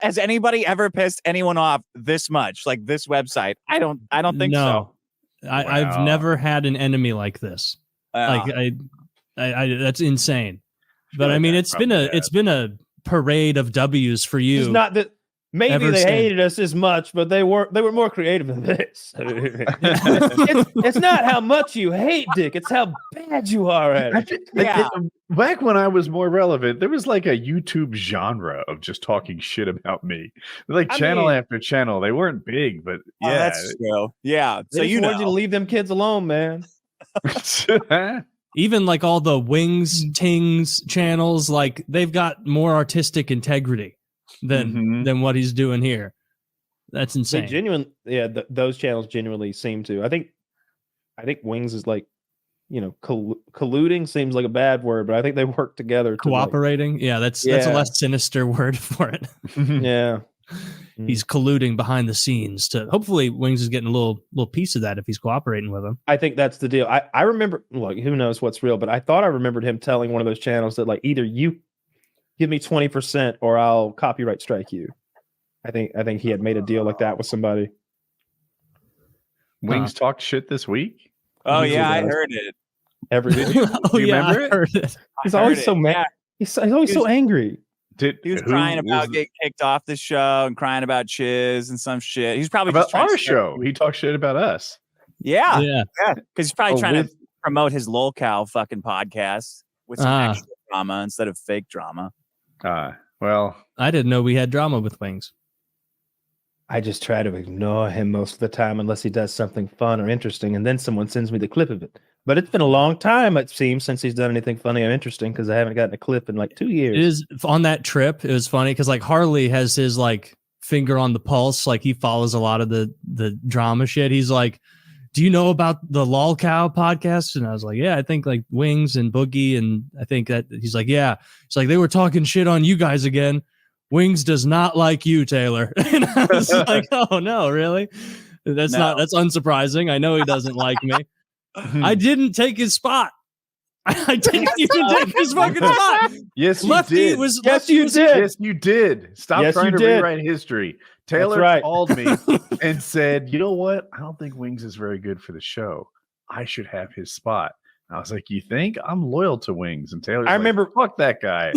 has anybody ever pissed anyone off this much? Like this website? I don't think so. I've never had an enemy like this. Like I that's insane. But I mean, it's been a parade of W's for you. It's not that maybe they hated us as much, but they were more creative than this. It's not how much you hate Dick, it's how bad you are at it. Back when I was more relevant, there was like a YouTube genre of just talking shit about me. Like channel after channel. They weren't big, but yeah. That's true. Yeah. So you wanted you to leave them kids alone, man. Even like all the Wings Tings channels, like they've got more artistic integrity than what he's doing here. That's insane. Those channels genuinely seem to. I think Wings is like, colluding seems like a bad word, but I think they work together. Cooperating, that's a less sinister word for it. Yeah. He's colluding behind the scenes to hopefully Wings is getting a little piece of that if he's cooperating with him. I think that's the deal. I remember, look, who knows what's real, but I thought I remembered him telling one of those channels that like either you give me 20% or I'll copyright strike you. I think he had made a deal like that with somebody. Wings talked shit this week. Oh yeah, I heard it. Every week. Do you remember it? Heard it. He's always so mad. He's always so angry. He was crying about getting kicked off the show and crying about Chiz and some shit. He's probably about just trying our show. He talks shit about us. Yeah. Because he's probably trying to promote his Lolcow fucking podcast with some actual drama instead of fake drama. Well, I didn't know we had drama with Wings. I just try to ignore him most of the time unless he does something fun or interesting, and then someone sends me the clip of it. But it's been a long time, it seems, since he's done anything funny or interesting because I haven't gotten a clip in like 2 years. It is on that trip. It was funny because like Harley has his like finger on the pulse. Like he follows a lot of the drama shit. He's like, "Do you know about the Lolcow podcast?" And I was like, "Yeah, I think like Wings and Boogie." And I think that he's like, "Yeah." It's like they were talking shit on you guys again. Wings does not like you, Taylor. And I was like, "Oh no, really? That's unsurprising. I know he doesn't like me." I didn't take his spot. I didn't even take his fucking spot. Yes, you Lefty did. Was yes, you did. Yes, you did. Stop trying to rewrite history. Taylor called me and said, "You know what? I don't think Wings is very good for the show. I should have his spot." And I was like, "You think? I'm loyal to Wings." And Taylor's remember, fuck that guy.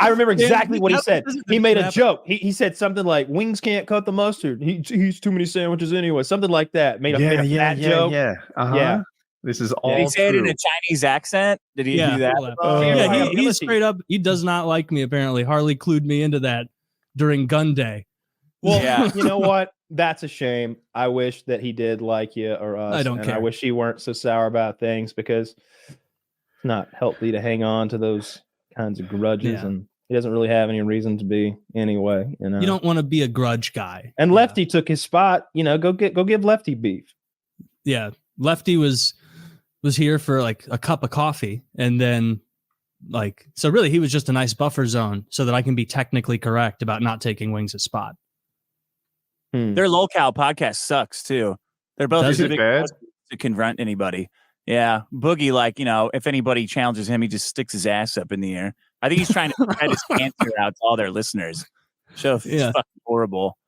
I remember exactly what he said. He made a joke. He said something like, "Wings can't cut the mustard. He eats too many sandwiches anyway." Something like that. Made a fat joke. Yeah. This is all. Did he say true. it in a Chinese accent? Did he do that? He's straight up. He does not like me. Apparently, Harley clued me into that during Gun Day. Well, you know what? That's a shame. I wish that he did like you or us. I don't care. I wish he weren't so sour about things because it's not healthy to hang on to those kinds of grudges, and he doesn't really have any reason to be anyway. You don't want to be a grudge guy. And Lefty took his spot. Go give Lefty beef. Yeah, Lefty was here for like a cup of coffee, and then so really he was just a nice buffer zone so that I can be technically correct about not taking Wings' spot. Their Lolcow podcast sucks too. They're both too big to confront anybody. Yeah, Boogie, if anybody challenges him, he just sticks his ass up in the air. I think he's trying to spread his cancer out to all their listeners. So it's fucking horrible.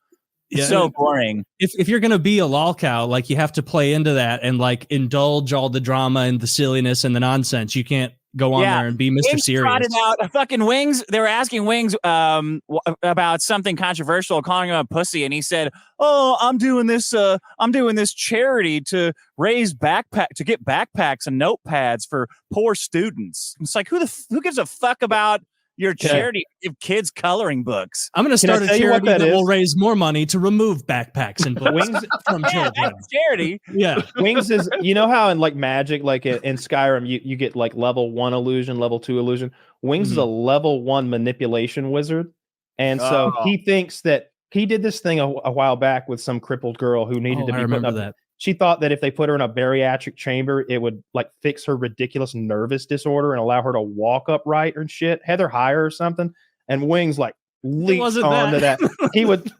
It's so boring. If you're gonna be a Lolcow, you have to play into that and indulge all the drama and the silliness and the nonsense. You can't go on there and be Mr. Serious. Trotted out fucking Wings. They were asking Wings about something controversial, calling him a pussy, and he said, "Oh, I'm doing this charity to raise to get backpacks and notepads for poor students." It's like, who gives a fuck about your charity? Give kids coloring books. I'm going to start a charity that will raise more money to remove backpacks and books from children. That's charity. Yeah, Wings is. You know how in Magic, in Skyrim, you get level 1 illusion, level 2 illusion. Wings is a level 1 manipulation wizard, and so he thinks that he did this thing a while back with some crippled girl who needed to be put up. That. She thought that if they put her in a bariatric chamber, it would fix her ridiculous nervous disorder and allow her to walk upright and shit. Heather Heyer or something. And Wings leaped onto that. He would,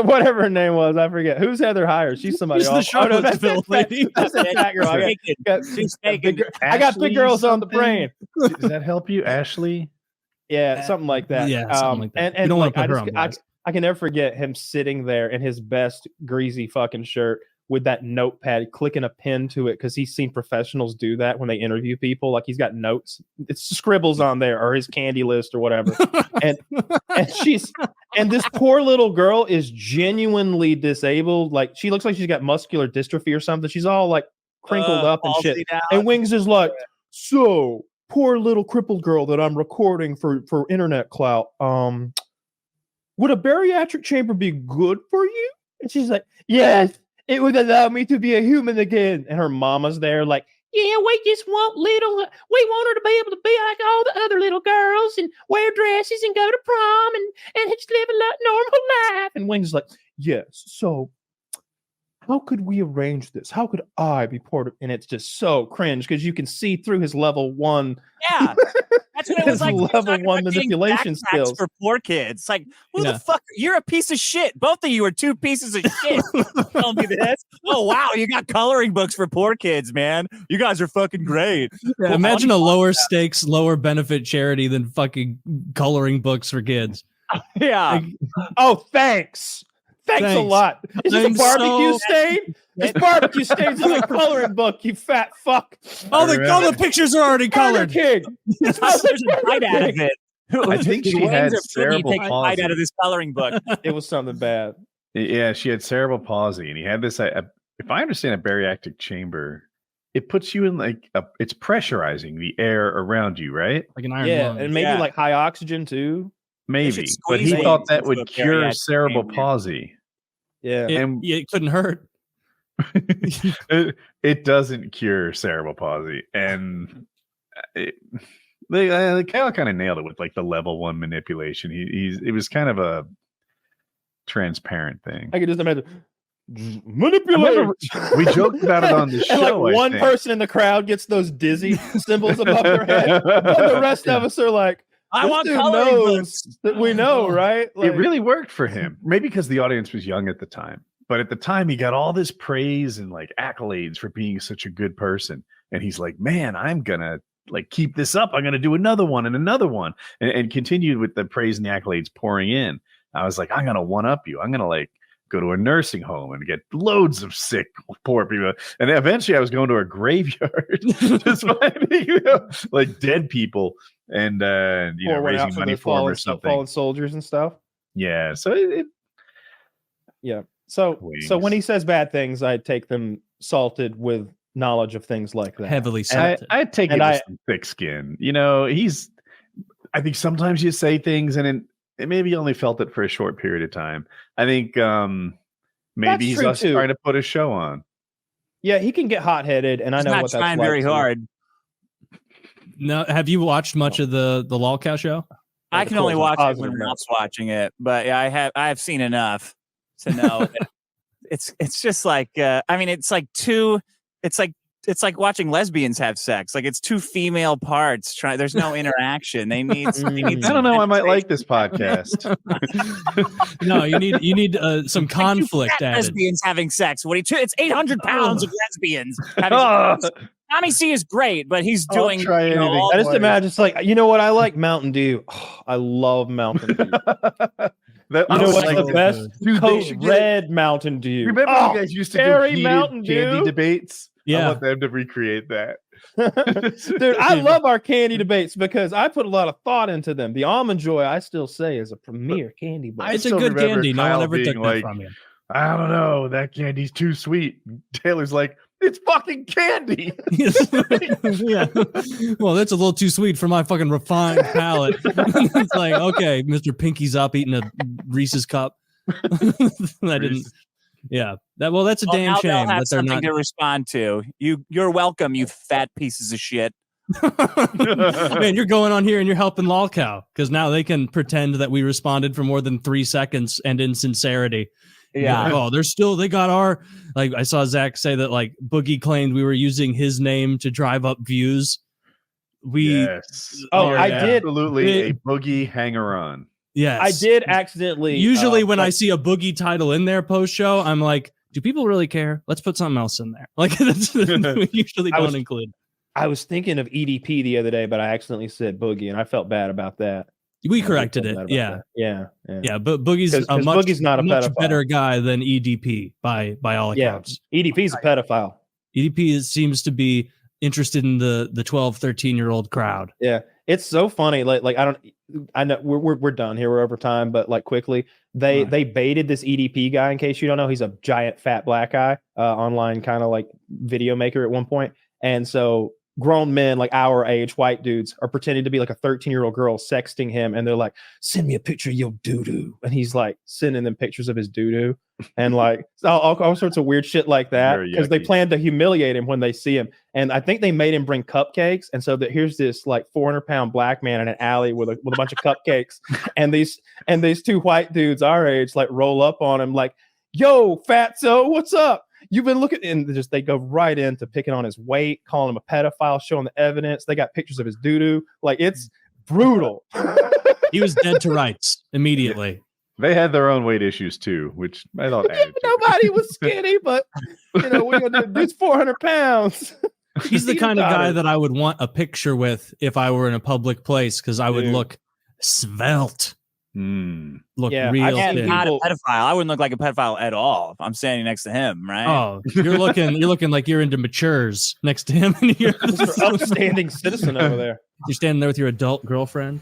whatever her name was, I forget. Who's Heather Heyer? She's somebody else. That's lady. That's a fat girl. I got big girls on the brain. Does that help you, Ashley? Yeah, something like that. Yeah, something like that. And you don't want to put her on I can never forget him sitting there in his best greasy fucking shirt with that notepad, clicking a pen to it because he's seen professionals do that when they interview people. Like he's got notes, it's scribbles on there or his candy list or whatever. and this poor little girl is genuinely disabled. Like she looks like she's got muscular dystrophy or something. She's all like crinkled up and shit. And Wings is like, so poor little crippled girl that I'm recording for internet clout. Would a bariatric chamber be good for you? And she's like, yes. It would allow me to be a human again. And her mama's there like, yeah, we want her to be able to be like all the other little girls and wear dresses and go to prom and just live a normal life. And Wings is like, yes, so how could we arrange this? How could I be part of it? And it's just so cringe because you can see through his level 1. Yeah. That's what it was like. Level 1 manipulation skills for poor kids. Like, who the fuck? You're a piece of shit. Both of you are 2 pieces of shit. Tell me this. Oh wow, you got coloring books for poor kids, man. You guys are fucking great. Yeah, imagine a lower stakes, lower benefit charity than fucking coloring books for kids. Yeah. Oh, thanks a lot. Is this a barbecue stain? This barbecue stains in the coloring book, you fat fuck. All the pictures are already colored. King. There's a bite out of it. I think she had cerebral palsy. Out of this coloring book. It was something bad. Yeah, she had cerebral palsy, and he had this. If I understand, a bariatric chamber, it puts you in like it's pressurizing the air around you, right? Like an iron lung. And maybe like high oxygen too. Maybe, but he thought that would cure cerebral palsy. Yeah, it couldn't hurt. It doesn't cure cerebral palsy, and Kyle kind of nailed it with like the level 1 manipulation. It was kind of a transparent thing. I could just imagine manipulate. We joked about it on the show. And like one person in the crowd gets those dizzy symbols above their head, and the rest of us are like, I want coloring books that we know, right? Like, it really worked for him. Maybe because the audience was young at the time. But at the time, he got all this praise and like accolades for being such a good person. And he's like, man, I'm going to like keep this up. I'm going to do another one and another one. And continued with the praise and the accolades pouring in. I was like, I'm going to one up you. I'm going to like go to a nursing home and get loads of sick, poor people. And eventually I was going to a graveyard, just finding, like dead people and, raising money for them or something. Fallen soldiers and stuff. Yeah. So yeah. So when he says bad things, I take them salted with knowledge of things like that. Heavily salted. I take it with some thick skin. I think sometimes you say things and it maybe only felt it for a short period of time. I think maybe he's just trying to put a show on. Yeah, he can get hot-headed, and I know what that's like. He's not trying very hard. No, have you watched much of the Lolcow show? I can only watch it when Ralph's watching it, but yeah, I have seen enough to know that it's just like it's like watching lesbians have sex. Like it's 2 female parts there's no interaction. They need I don't know, I might like this podcast. No, you need some conflict added. Lesbians having sex. It's 800 pounds of lesbians having sex. Tommy C is great, but he's doing. I just imagine it's like, you know what I like? Mountain Dew. Oh, I love Mountain Dew. What's the best? Dude, red Mountain Dew. Remember you guys used to do candy debates? Yeah, I want them to recreate that. Dude, I love our candy debates because I put a lot of thought into them. The Almond Joy, I still say, is a premier candy bar. It's a good candy. No one ever took that from you. I don't know. That candy's too sweet. Taylor's like, it's fucking candy. Yeah. Well, that's a little too sweet for my fucking refined palate. It's like, okay, Mr. Pinky's up eating a Reese's cup. I didn't. Yeah. That's a damn shame. They'll have something to respond to. You're welcome, you fat pieces of shit. Man, you're going on here and you're helping Lolcow because now they can pretend that we responded for more than 3 seconds and in sincerity. Yeah. Like, they got our, like, I saw Zach say that like Boogie claimed we were using his name to drive up views. Yes. I did. Absolutely a Boogie hanger on. Yes. I did accidentally. Usually when I see a Boogie title in there post show, I'm like, do people really care? Let's put something else in there. Like, we usually don't include. I was thinking of EDP the other day, but I accidentally said Boogie and I felt bad about that. We corrected it. Yeah. But Boogie's Boogie's not a much pedophile. better guy than EDP by all accounts. EDP's a pedophile. EDP seems to be interested in the 12, 13-year-old crowd. Yeah, it's so funny. Like I know we're done here. We're over time, but like quickly, they baited this EDP guy. In case you don't know, he's a giant fat black guy, online kind of like video maker at one point, and so grown men like our age, white dudes, are pretending to be like a 13-year-old girl sexting him, and they're like, send me a picture of your doo-doo, and he's like sending them pictures of his doo-doo and like all sorts of weird shit like that, because they plan to humiliate him when they see him. And I think they made him bring cupcakes, and so that here's this like 400-pound black man in an alley with a bunch of cupcakes, and these two white dudes our age like roll up on him like, yo fatso, what's up? You've been looking, and they go right into picking on his weight, calling him a pedophile, showing the evidence. They got pictures of his doo-doo. Like, it's brutal. He was dead to rights immediately. They had their own weight issues too, which I thought added to nobody was skinny, but we're gonna do this 400 pounds. He's the kind of guy that I would want a picture with if I were in a public place, because I would look svelte. Look real. I'm not a pedophile. I wouldn't look like a pedophile at all if I'm standing next to him, right? Oh, you're looking like you're into matures next to him, and you're Mr. upstanding citizen over there. You're standing there with your adult girlfriend.